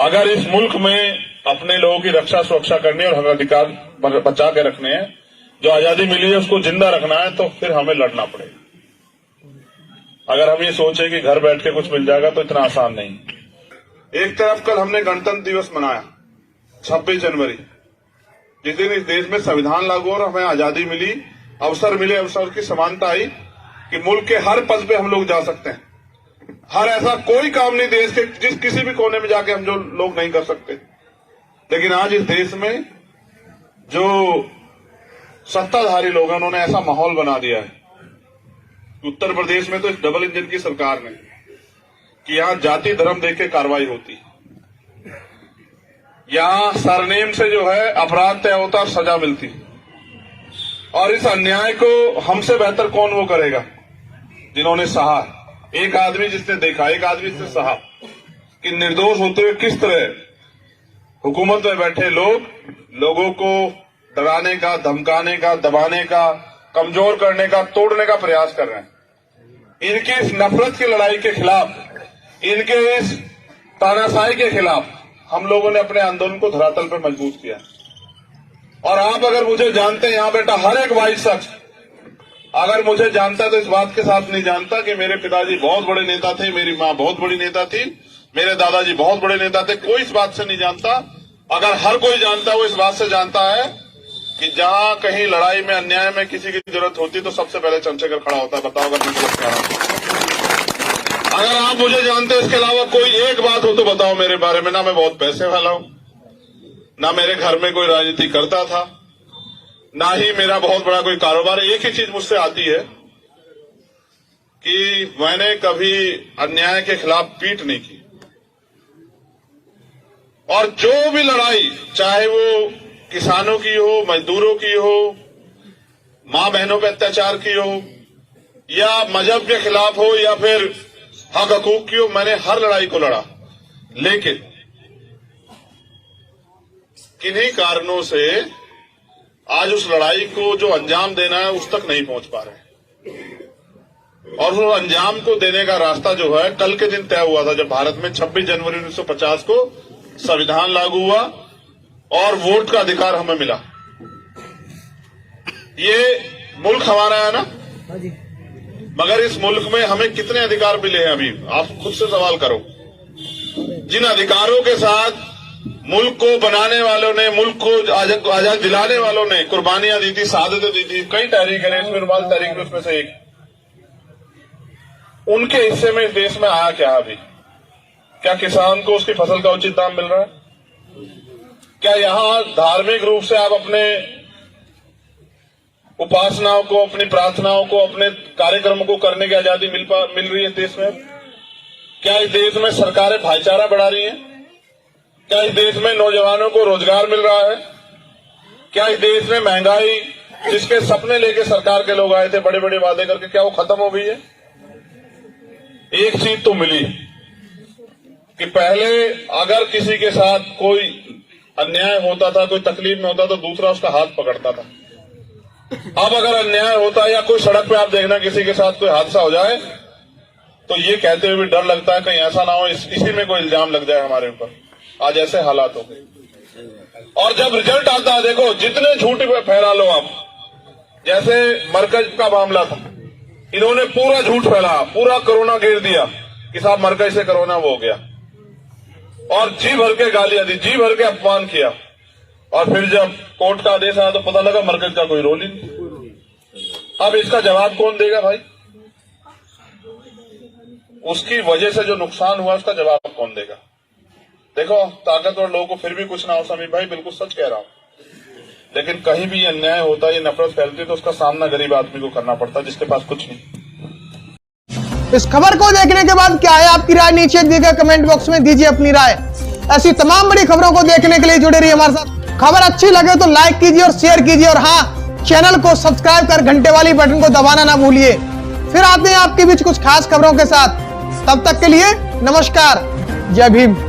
अगर इस मुल्क में अपने लोगों की रक्षा सुरक्षा करनी है और हक अधिकार बचा के रखने हैं, जो आजादी मिली है उसको जिंदा रखना है, तो फिर हमें लड़ना पड़ेगा। अगर हम ये सोचे कि घर बैठ के कुछ मिल जाएगा तो इतना आसान नहीं। एक तरफ कल हमने गणतंत्र दिवस मनाया 26 जनवरी, जिस दिन इस देश में संविधान लागू और हमें आजादी मिली, अवसर मिले, अवसर की समानता आई कि मुल्क के हर पद पे हम लोग जा सकते हैं। हर ऐसा कोई काम नहीं देश के जिस किसी भी कोने में जाके हम जो लोग नहीं कर सकते। लेकिन आज इस देश में जो सत्ताधारी लोग हैं उन्होंने ऐसा माहौल बना दिया है। उत्तर प्रदेश में तो एक डबल इंजन की सरकार ने कि यहां जाति धर्म देख के कार्रवाई होती, यहां सरनेम से जो है अपराध तय होता और सजा मिलती। और इस अन्याय को हमसे बेहतर कौन वो करेगा जिन्होंने सहा। एक आदमी जिसने देखा, एक आदमी जिसने सहा कि निर्दोष होते हुए किस तरह हुकूमत में बैठे लोग लोगों को डराने का, धमकाने का, दबाने का, कमजोर करने का, तोड़ने का प्रयास कर रहे हैं। इनकी इस नफरत की लड़ाई के खिलाफ, इनके इस तानाशाही के खिलाफ हम लोगों ने अपने आंदोलन को धरातल पर मजबूत किया। और आप अगर मुझे जानते हैं, यहां बेटा हर एक वाइस शख्स अगर मुझे जानता तो इस बात के साथ नहीं जानता कि मेरे पिताजी बहुत बड़े नेता थे, मेरी मां बहुत बड़ी नेता थी, मेरे दादाजी बहुत बड़े नेता थे। कोई इस बात से नहीं जानता। अगर हर कोई जानता है, वो इस बात से जानता है कि जहां कहीं लड़ाई में, अन्याय में किसी की जरूरत होती तो सबसे पहले चंद्रशेखर खड़ा होता है। बताओ अगर अगर आप मुझे जानते हैं, इसके अलावा कोई एक बात हो तो बताओ मेरे बारे में। ना मैं बहुत पैसे वाला हूं, ना मेरे घर में कोई राजनीति करता था, ना ही मेरा बहुत बड़ा कोई कारोबार है। एक ही चीज मुझसे आती है कि मैंने कभी अन्याय के खिलाफ पीठ नहीं की। और जो भी लड़ाई, चाहे वो किसानों की हो, मजदूरों की हो, मां बहनों पर अत्याचार की हो, या मजहब के खिलाफ हो, या फिर हक हकूक की हो, मैंने हर लड़ाई को लड़ा। लेकिन किन्हीं कारणों से आज उस लड़ाई को जो अंजाम देना है उस तक नहीं पहुंच पा रहे। और उस अंजाम को देने का रास्ता जो है कल के दिन तय हुआ था, जब भारत में 26 जनवरी 1950 को संविधान लागू हुआ और वोट का अधिकार हमें मिला। ये मुल्क हमारा है ना, मगर इस मुल्क में हमें कितने अधिकार मिले हैं अभी आप खुद से सवाल करो। जिन अधिकारों के साथ मुल्क को बनाने वालों ने, मुल्क को आजाद दिलाने वालों ने कुर्बानियां दी थी, शहादतें दी थी, कई तहरीकें हैं, इसमें रुमाल तहरीक उसमें से एक, उनके हिस्से में इस देश में आया क्या अभी? क्या किसान को उसकी फसल का उचित दाम मिल रहा है? क्या यहां धार्मिक रूप से आप अपने उपासनाओं को, अपनी प्रार्थनाओं को, अपने कार्यक्रमों को करने की आजादी मिल रही है देश में? क्या इस देश में सरकारें भाईचारा बढ़ा रही हैं? क्या इस देश में नौजवानों को रोजगार मिल रहा है? क्या इस देश में महंगाई, जिसके सपने लेके सरकार के लोग आए थे बड़े बड़े वादे करके, क्या वो खत्म हो गई है? एक चीज तो मिली कि पहले अगर किसी के साथ कोई अन्याय होता था, कोई तकलीफ में होता तो दूसरा उसका हाथ पकड़ता था। अब अगर अन्याय होता है या कोई सड़क पे आप देखना किसी के साथ कोई हादसा हो जाए तो ये कहते हुए भी डर लगता है कहीं ऐसा ना हो इसी में कोई इल्जाम लग जाए हमारे ऊपर। आज ऐसे हालात हो गए। और जब रिजल्ट आता है, देखो जितने झूठ पे फैला लो आप, जैसे मरकज का मामला था, इन्होंने पूरा झूठ फैला, पूरा कोरोना घेर दिया कि साहब मरकज से कोरोना वो हो गया, और जी भर के गालियां दी, जी भर के अपमान किया। और फिर जब कोर्ट का आदेश आया तो पता लगा मरकज का कोई रोल ही नहीं। अब इसका जवाब कौन देगा भाई? उसकी वजह से जो नुकसान हुआ उसका जवाब कौन देगा? देखो ताकतवर लोगों को फिर भी कुछ ना हो, समीर भाई बिल्कुल सच कह रहा हूं, लेकिन कहीं भी अन्याय होता है, ये नफरत फैलती है तो उसका सामना गरीब आदमी को करना पड़ता है जिसके पास कुछ नहीं। इस खबर को देखने के बाद क्या है आपकी राय? नीचे दिए गए कमेंट बॉक्स में दीजिए अपनी राय। ऐसी तमाम बड़ी खबरों को देखने के लिए जुड़े रहिए हमारे साथ। खबर अच्छी लगे तो लाइक कीजिए और शेयर कीजिए, और हाँ, चैनल को सब्सक्राइब कर घंटे वाली बटन को दबाना ना भूलिए। फिर आते हैं आपके बीच कुछ खास खबरों के साथ। तब तक के लिए नमस्कार, जय भीम।